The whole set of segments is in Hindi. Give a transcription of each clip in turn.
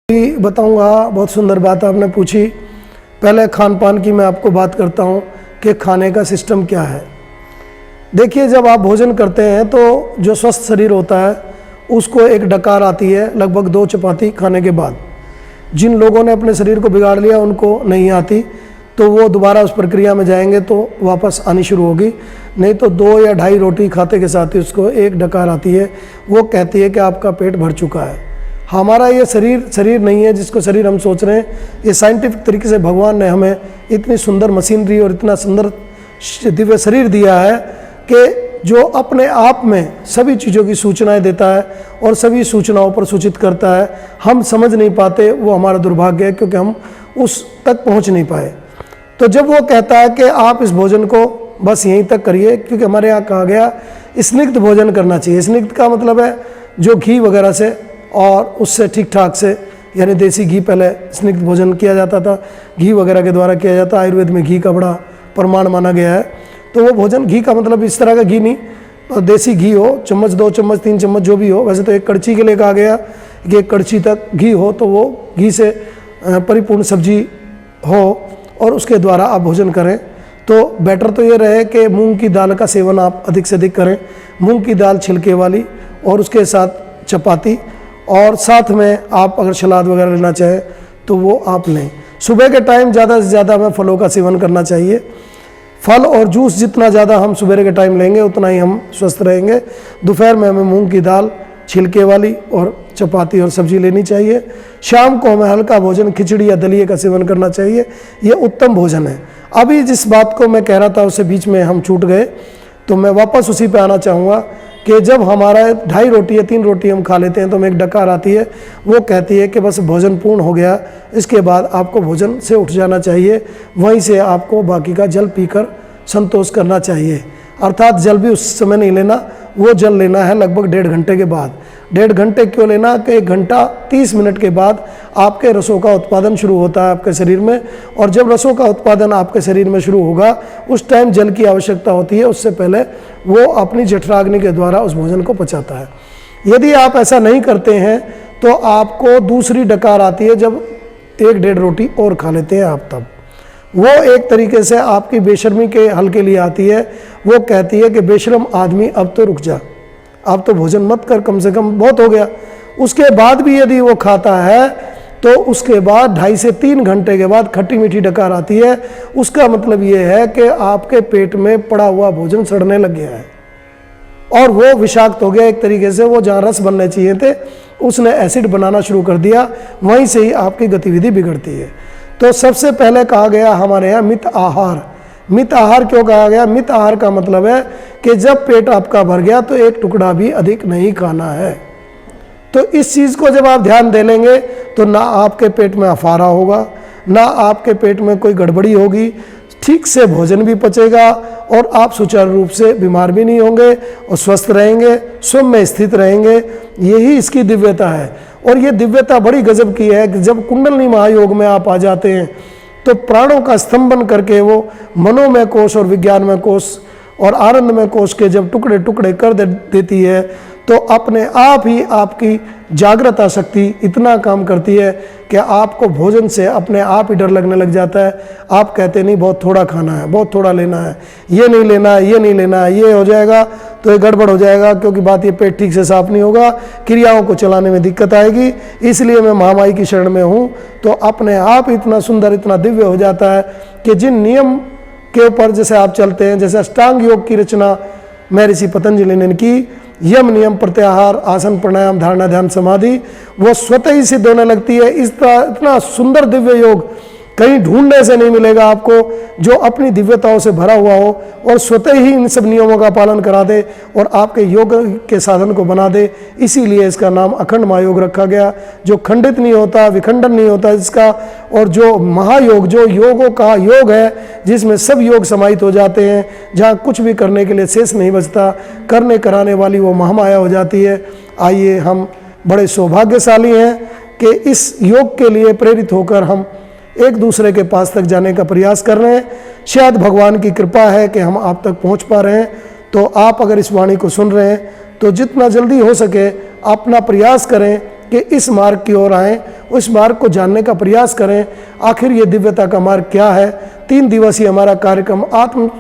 बताऊंगा। बहुत सुंदर बात आपने पूछी। पहले खान पान की मैं आपको बात करता हूं कि खाने का सिस्टम क्या है। देखिए, जब आप भोजन करते हैं तो जो स्वस्थ शरीर होता है उसको एक डकार आती है लगभग 2 चपाती खाने के बाद। जिन लोगों ने अपने शरीर को बिगाड़ लिया उनको नहीं आती, तो वो दोबारा उस प्रक्रिया में जाएंगे तो वापस आनी शुरू होगी। नहीं तो 2 या 2.5 रोटी खाते के साथ ही उसको एक डकार आती है, वो कहती है कि आपका पेट भर चुका है। हमारा ये शरीर नहीं है जिसको शरीर हम सोच रहे हैं। ये साइंटिफिक तरीके से भगवान ने हमें इतनी सुंदर मशीनरी और इतना सुंदर दिव्य शरीर दिया है कि जो अपने आप में सभी चीज़ों की सूचनाएं देता है और सभी सूचनाओं पर सूचित करता है। हम समझ नहीं पाते, वो हमारा दुर्भाग्य है, क्योंकि हम उस तक पहुंच नहीं पाए। तो जब वो कहता है कि आप इस भोजन को बस यहीं तक करिए, क्योंकि हमारे यहाँ कहा गया स्निग्ध भोजन करना चाहिए। स्निग्ध का मतलब है जो घी वगैरह से और उससे ठीक ठाक से, यानी देसी घी पहले स्निग्ध भोजन किया जाता था, घी वगैरह के द्वारा किया जाता। आयुर्वेद में घी का बड़ा प्रमाण माना गया है। तो वो भोजन, घी का मतलब इस तरह का घी नहीं, तो देसी घी हो, चम्मच 2 चम्मच 3 चम्मच जो भी हो। वैसे तो एक कड़छी के लिए कहा गया कि 1 कड़छी तक घी हो, तो वो घी से परिपूर्ण सब्जी हो और उसके द्वारा आप भोजन करें। तो बेटर तो ये रहे कि मूंग की दाल का सेवन आप अधिक से अधिक करें। मूंग की दाल छिलके वाली, और उसके साथ चपाती, और साथ में आप अगर सलाद वगैरह लेना चाहें तो वो आप लें। सुबह के टाइम ज़्यादा से ज़्यादा हमें फलों का सेवन करना चाहिए। फल और जूस जितना ज़्यादा हम सुबह के टाइम लेंगे उतना ही हम स्वस्थ रहेंगे। दोपहर में हमें मूंग की दाल छिलके वाली और चपाती और सब्जी लेनी चाहिए। शाम को हमें हल्का भोजन, खिचड़ी या दलिए का सेवन करना चाहिए। ये उत्तम भोजन है। अभी जिस बात को मैं कह रहा था उससे बीच में हम छूट गए, तो मैं वापस उसी पे आना चाहूँगा कि जब हमारा 2.5 रोटी या 3 रोटी हम खा लेते हैं तो हमें एक डकार आती है, वो कहती है कि बस भोजन पूर्ण हो गया। इसके बाद आपको भोजन से उठ जाना चाहिए, वहीं से आपको बाकी का जल पीकर संतोष करना चाहिए। अर्थात जल भी उस समय नहीं लेना, वो जल लेना है लगभग 1.5 घंटे के बाद। 1.5 घंटे क्यों लेना कि 1 घंटा 30 मिनट के बाद आपके रसों का उत्पादन शुरू होता है आपके शरीर में, और जब रसों का उत्पादन आपके शरीर में शुरू होगा उस टाइम जल की आवश्यकता होती है। उससे पहले वो अपनी जठराग्नि के द्वारा उस भोजन को पचाता है। यदि आप ऐसा नहीं करते हैं तो आपको दूसरी डकार आती है जब 1-1.5 रोटी और खा लेते हैं आप, तब वो एक तरीके से आपकी बेशर्मी के हल के लिए आती है। वो कहती है कि बेशर्म आदमी अब तो रुक जा, अब तो भोजन मत कर, कम से कम बहुत हो गया। उसके बाद भी यदि वो खाता है तो उसके बाद 2.5 से 3 घंटे के बाद खट्टी मीठी डकार आती है। उसका मतलब ये है कि आपके पेट में पड़ा हुआ भोजन सड़ने लग गया है और वो विषाक्त हो गया एक तरीके से। वो जहाँ रस बनने चाहिए थे उसने एसिड बनाना शुरू कर दिया, वहीं से ही आपकी गतिविधि बिगड़ती है। तो सबसे पहले कहा गया हमारे यहाँ मित आहार। मित आहार क्यों कहा गया? मित आहार का मतलब है कि जब पेट आपका भर गया तो एक टुकड़ा भी अधिक नहीं खाना है। तो इस चीज़ को जब आप ध्यान दे लेंगे तो ना आपके पेट में अफारा होगा, ना आपके पेट में कोई गड़बड़ी होगी, ठीक से भोजन भी पचेगा और आप सुचारू रूप से बीमार भी नहीं होंगे और स्वस्थ रहेंगे, स्वयं में स्थित रहेंगे। यही इसकी दिव्यता है। और ये दिव्यता बड़ी गजब की है कि जब कुंडलनी महायोग में आप आ जाते हैं तो प्राणों का स्तंभन करके वो मनोमय कोश और विज्ञानमय कोश और आनंदमय कोश के जब टुकड़े टुकड़े कर देती है तो अपने आप ही आपकी जागृत शक्ति इतना काम करती है कि आपको भोजन से अपने आप ही डर लगने लग जाता है। आप कहते नहीं बहुत थोड़ा खाना है, बहुत थोड़ा लेना है, ये नहीं लेना है, ये नहीं लेना है, ये हो जाएगा तो ये गड़बड़ हो जाएगा, क्योंकि बात ये पेट ठीक से साफ नहीं होगा, क्रियाओं को चलाने में दिक्कत आएगी। इसलिए मैं महामाई की शरण में हूँ। तो अपने आप इतना सुंदर, इतना दिव्य हो जाता है कि जिन नियम के ऊपर जैसे आप चलते हैं, जैसे अष्टांग योग की रचना महर्षि पतंजलि ने की, यम नियम प्रत्याहार आसन प्राणायाम धारणा ध्यान समाधि, वो स्वतः ही सिद्ध होने लगती है। इतना सुंदर दिव्य योग कहीं ढूंढने से नहीं मिलेगा आपको, जो अपनी दिव्यताओं से भरा हुआ हो और स्वतः ही इन सब नियमों का पालन करा दे और आपके योग के साधन को बना दे। इसीलिए इसका नाम अखंड महायोग रखा गया, जो खंडित नहीं होता, विखंडन नहीं होता इसका। और जो महायोग, जो योगों का योग है जिसमें सब योग समाहित हो जाते हैं, जहाँ कुछ भी करने के लिए शेष नहीं बचता, करने कराने वाली वो महामाया हो जाती है। आइए, हम बड़े सौभाग्यशाली हैं कि इस योग के लिए प्रेरित होकर हम एक दूसरे के पास तक जाने का प्रयास कर रहे हैं। शायद भगवान की कृपा है कि हम आप तक पहुंच पा रहे हैं। तो आप अगर इस वाणी को सुन रहे हैं तो जितना जल्दी हो सके अपना प्रयास करें कि इस मार्ग की ओर आएँ, उस मार्ग को जानने का प्रयास करें। आखिर ये दिव्यता का मार्ग क्या है। 3 दिवसीय हमारा कार्यक्रम आत्म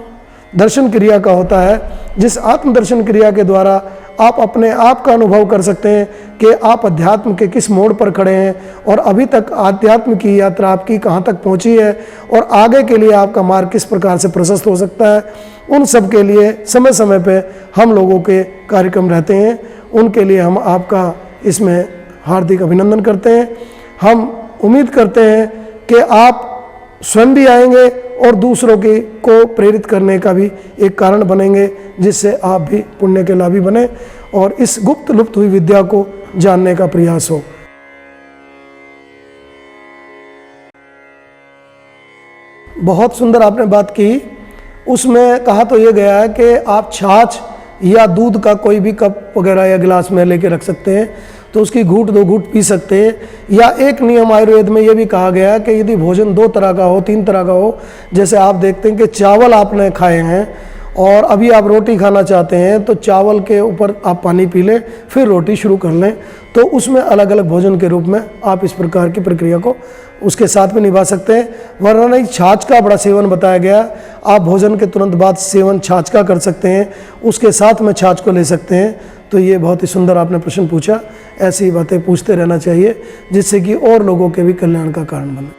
दर्शन क्रिया का होता है, जिस आत्म दर्शन क्रिया के द्वारा आप अपने आप का अनुभव कर सकते हैं कि आप अध्यात्म के किस मोड़ पर खड़े हैं और अभी तक अध्यात्म की यात्रा आपकी कहाँ तक पहुँची है और आगे के लिए आपका मार्ग किस प्रकार से प्रशस्त हो सकता है। उन सब के लिए समय समय पे हम लोगों के कार्यक्रम रहते हैं, उनके लिए हम आपका इसमें हार्दिक अभिनंदन करते हैं। हम उम्मीद करते हैं कि आप स्वयं भी आएंगे और दूसरों के को प्रेरित करने का भी एक कारण बनेंगे, जिससे आप भी पुण्य के लाभी बने और इस गुप्त लुप्त हुई विद्या को जानने का प्रयास हो। बहुत सुंदर आपने बात की। उसमें कहा तो ये गया है कि आप छाछ या दूध का कोई भी कप वगैरह या गिलास में लेके रख सकते हैं, तो उसकी घूंट 2 घूंट पी सकते हैं। या एक नियम आयुर्वेद में ये भी कहा गया है कि यदि भोजन 2 तरह का हो, 3 तरह का हो, जैसे आप देखते हैं कि चावल आपने खाए हैं और अभी आप रोटी खाना चाहते हैं, तो चावल के ऊपर आप पानी पी लें, फिर रोटी शुरू कर लें, तो उसमें अलग अलग भोजन के रूप में आप इस प्रकार की प्रक्रिया को उसके साथ में निभा सकते हैं। वरना नहीं, छाछ का बड़ा सेवन बताया गया, आप भोजन के तुरंत बाद सेवन छाछ का कर सकते हैं, उसके साथ में छाछ को ले सकते हैं। तो ये बहुत ही सुंदर आपने प्रश्न पूछा। ऐसी ही बातें पूछते रहना चाहिए, जिससे कि और लोगों के भी कल्याण का कारण बने।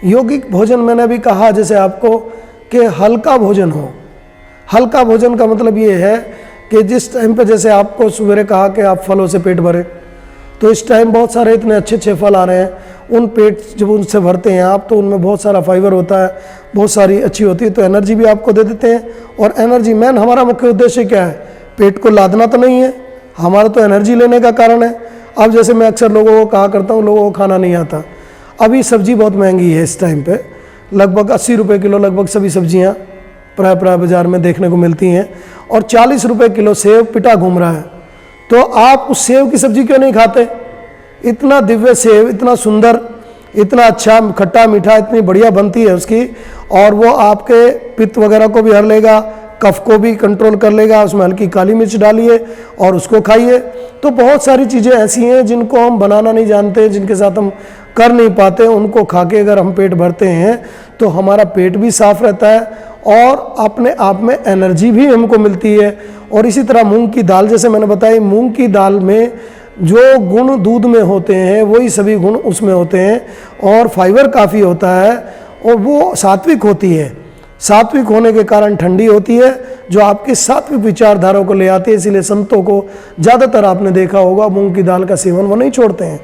यौगिक भोजन मैंने अभी कहा जैसे आपको कि हल्का भोजन हो। हल्का भोजन का मतलब ये है कि जिस टाइम पे जैसे आपको सवेरे कहा कि आप फलों से पेट भरें, तो इस टाइम बहुत सारे इतने अच्छे अच्छे फल आ रहे हैं, उन पेट जब उनसे भरते हैं आप, तो उनमें बहुत सारा फाइबर होता है, बहुत सारी अच्छी होती है, तो एनर्जी भी आपको दे देते हैं। और एनर्जी मेन हमारा मुख्य उद्देश्य क्या है? पेट को लादना तो नहीं है, हमारा तो एनर्जी लेने का कारण है। अब जैसे मैं अक्सर लोगों को कहा करता हूँ, लोगों को खाना नहीं आता। अभी सब्जी बहुत महंगी है इस टाइम पे, लगभग 80 रुपये किलो लगभग सभी सब्जियाँ प्राय बाज़ार में देखने को मिलती हैं, और 40 रुपये किलो सेव पिटा घूम रहा है। तो आप उस सेव की सब्जी क्यों नहीं खाते? इतना दिव्य सेव, इतना सुंदर, इतना अच्छा खट्टा मीठा, इतनी बढ़िया बनती है उसकी, और वो आपके पित्त वगैरह को भी हर लेगा, कफ को भी कंट्रोल कर लेगा। उसमें हल्की काली मिर्च डालिए और उसको खाइए। तो बहुत सारी चीज़ें ऐसी हैं जिनको हम बनाना नहीं जानते, जिनके साथ हम कर नहीं पाते, उनको खा के अगर हम पेट भरते हैं तो हमारा पेट भी साफ रहता है और अपने आप में एनर्जी भी हमको मिलती है। और इसी तरह मूंग की दाल, जैसे मैंने बताया, मूंग की दाल में जो गुण दूध में होते हैं वही सभी गुण उसमें होते हैं, और फाइबर काफ़ी होता है, और वो सात्विक होती है। सात्विक होने के कारण ठंडी होती है, जो आपके सात्विक विचारधारा को ले आती है। इसीलिए संतों को ज़्यादातर आपने देखा होगा मूंग की दाल का सेवन वो नहीं छोड़ते हैं।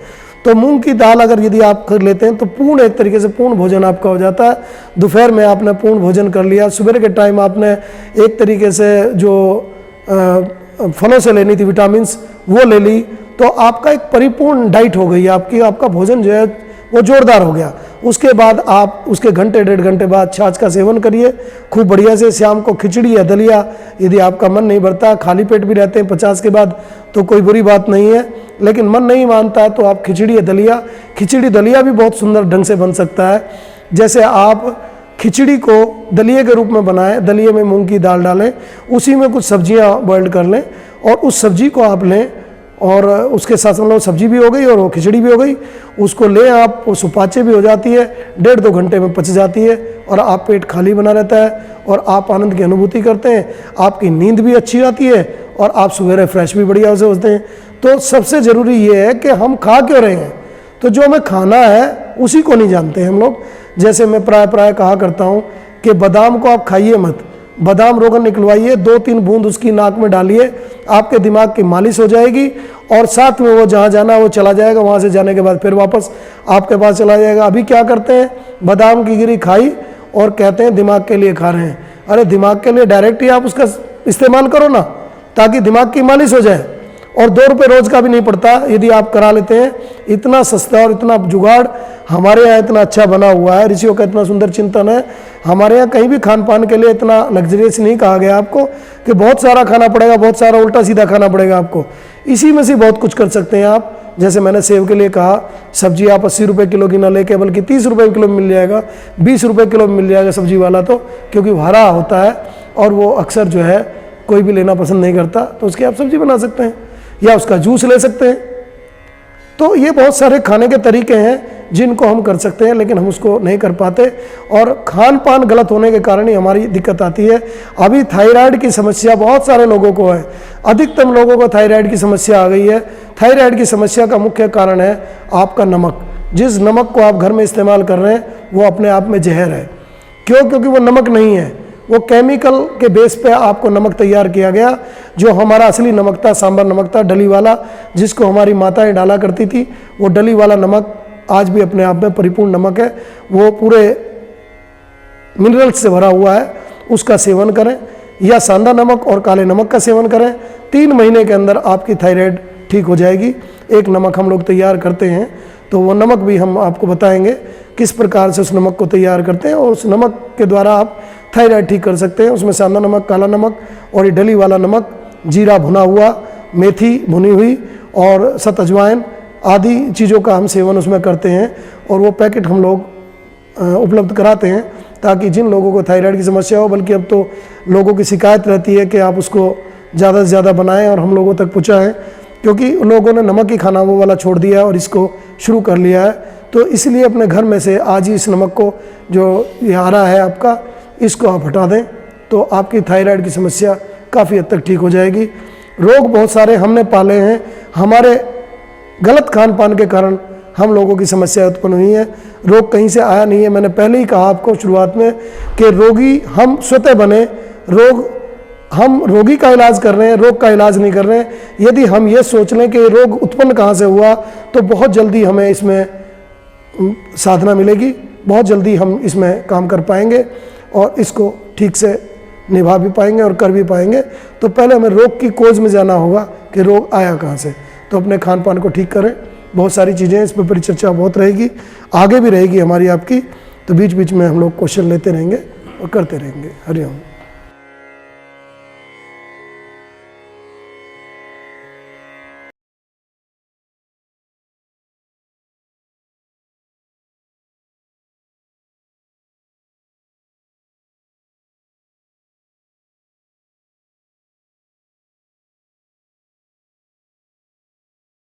तो मूंग की दाल अगर यदि आप कर लेते हैं तो पूर्ण, एक तरीके से पूर्ण भोजन आपका हो जाता है। दोपहर में आपने पूर्ण भोजन कर लिया, सुबह के टाइम आपने एक तरीके से जो फलों से लेनी थी विटामिन्स वो ले ली, तो आपका एक परिपूर्ण डाइट हो गई आपकी। आपका भोजन जो है वो जोरदार हो गया। उसके बाद आप उसके घंटे 1.5 घंटे बाद छाछ का सेवन करिए खूब बढ़िया से। शाम को खिचड़ी या दलिया, यदि आपका मन नहीं भरता, खाली पेट भी रहते हैं 50 के बाद, तो कोई बुरी बात नहीं है। लेकिन मन नहीं मानता तो आप खिचड़ी या दलिया, खिचड़ी दलिया भी बहुत सुंदर ढंग से बन सकता है। जैसे आप खिचड़ी को दलिए के रूप में बनाएं, दलिए में मूंग की दाल डालें, उसी में कुछ सब्जियां बॉइल कर लें और उस सब्जी को आप लें, और उसके साथ मतलब सब्जी भी हो गई और वो खिचड़ी भी हो गई, उसको ले आप, वो सुपाचे भी हो जाती है, 1.5-2 घंटे में पच जाती है, और आप पेट खाली बना रहता है और आप आनंद की अनुभूति करते हैं। आपकी नींद भी अच्छी आती है और आप सवेरे फ्रेश भी बढ़िया से होते हैं। तो सबसे ज़रूरी ये है कि हम खा क्यों रहे हैं, तो जो हमें खाना है उसी को नहीं जानते हम लोग। जैसे मैं प्राय कहा करता हूँ कि बादाम को आप खाइए मत, बादाम रोगन निकलवाइए, 2-3 बूंद उसकी नाक में डालिए, आपके दिमाग की मालिश हो जाएगी, और साथ में वो जहाँ जाना वो चला जाएगा, वहाँ से जाने के बाद फिर वापस आपके पास चला जाएगा। अभी क्या करते हैं, बादाम की गिरी खाई और कहते हैं दिमाग के लिए खा रहे हैं। अरे दिमाग के लिए डायरेक्ट ही आप उसका इस्तेमाल करो ना, ताकि दिमाग की मालिश हो जाए, और 2 रुपये रोज का भी नहीं पड़ता यदि आप करा लेते हैं। इतना सस्ता और इतना जुगाड़ हमारे यहाँ इतना अच्छा बना हुआ है, ऋषियों का इतना सुंदर चिंतन है। हमारे यहाँ कहीं भी खान पान के लिए इतना लग्जरियस नहीं कहा गया आपको कि बहुत सारा खाना पड़ेगा, बहुत सारा उल्टा सीधा खाना पड़ेगा आपको। इसी में से बहुत कुछ कर सकते हैं आप। जैसे मैंने सेव के लिए कहा, सब्जी आप 80 रुपये किलो की ना लेके बल्कि 30 रुपये किलो में मिल जाएगा, 20 रुपये किलो में मिल जाएगा सब्जी वाला, तो क्योंकि वो हरा होता है और वो अक्सर जो है कोई भी लेना पसंद नहीं करता, तो उसकी आप सब्जी बना सकते हैं या उसका जूस ले सकते हैं। तो ये बहुत सारे खाने के तरीके हैं जिनको हम कर सकते हैं, लेकिन हम उसको नहीं कर पाते और खान पान गलत होने के कारण ही हमारी दिक्कत आती है। अभी थायराइड की समस्या बहुत सारे लोगों को है, अधिकतम लोगों को थायराइड की समस्या आ गई है। थायराइड की समस्या का मुख्य कारण है आपका नमक। जिस नमक को आप घर में इस्तेमाल कर रहे हैं वो अपने आप में जहर है। क्यों? क्योंकि वो नमक नहीं है, वो केमिकल के बेस पे आपको नमक तैयार किया गया। जो हमारा असली नमक था, सांभर नमक था, डली वाला, जिसको हमारी माताएं डाला करती थी, वो डली वाला नमक आज भी अपने आप में परिपूर्ण नमक है। वो पूरे मिनरल्स से भरा हुआ है, उसका सेवन करें या सांदा नमक और काले नमक का सेवन करें। 3 महीने के अंदर आपकी थायराइड ठीक हो जाएगी। एक नमक हम लोग तैयार करते हैं, तो वो नमक भी हम आपको बताएंगे किस प्रकार से उस नमक को तैयार करते हैं, और उस नमक के द्वारा आप थायराइड ठीक कर सकते हैं। उसमें सांदा नमक, काला नमक और ये डली वाला नमक, जीरा भुना हुआ, मेथी भुनी हुई और सत अजवाइन आदि चीज़ों का हम सेवन उसमें करते हैं, और वो पैकेट हम लोग उपलब्ध कराते हैं ताकि जिन लोगों को थायराइड की समस्या हो, बल्कि अब तो लोगों की शिकायत रहती है कि आप उसको ज़्यादा से ज़्यादा बनाएं और हम लोगों तक पहुँचाएँ, क्योंकि लोगों ने नमक ही खाना वो वाला छोड़ दिया है और इसको शुरू कर लिया है। तो इसलिए अपने घर में से आज ही इस नमक को, जो ये आ रहा है आपका, इसको आप हटा दें तो आपकी थायराइड की समस्या काफ़ी हद तक ठीक हो जाएगी। रोग बहुत सारे हमने पाले हैं, हमारे गलत खान पान के कारण हम लोगों की समस्या उत्पन्न हुई है। रोग कहीं से आया नहीं है। मैंने पहले ही कहा आपको शुरुआत में कि रोगी हम स्वतः बने, हम रोगी का इलाज कर रहे हैं, रोग का इलाज नहीं कर रहे हैं। यदि हम ये सोच लें कि रोग उत्पन्न कहाँ से हुआ, तो बहुत जल्दी हमें इसमें साधना मिलेगी, बहुत जल्दी हम इसमें काम कर पाएंगे और इसको ठीक से निभा भी पाएंगे और कर भी पाएंगे। तो पहले हमें रोग की कोज में जाना होगा कि रोग आया कहाँ से। तो अपने खान पान को ठीक करें। बहुत सारी चीज़ें इस पर परिचर्चा बहुत रहेगी, आगे भी रहेगी हमारी आपकी। तो बीच बीच में हम लोग क्वेश्चन लेते रहेंगे और करते रहेंगे। हरिओम।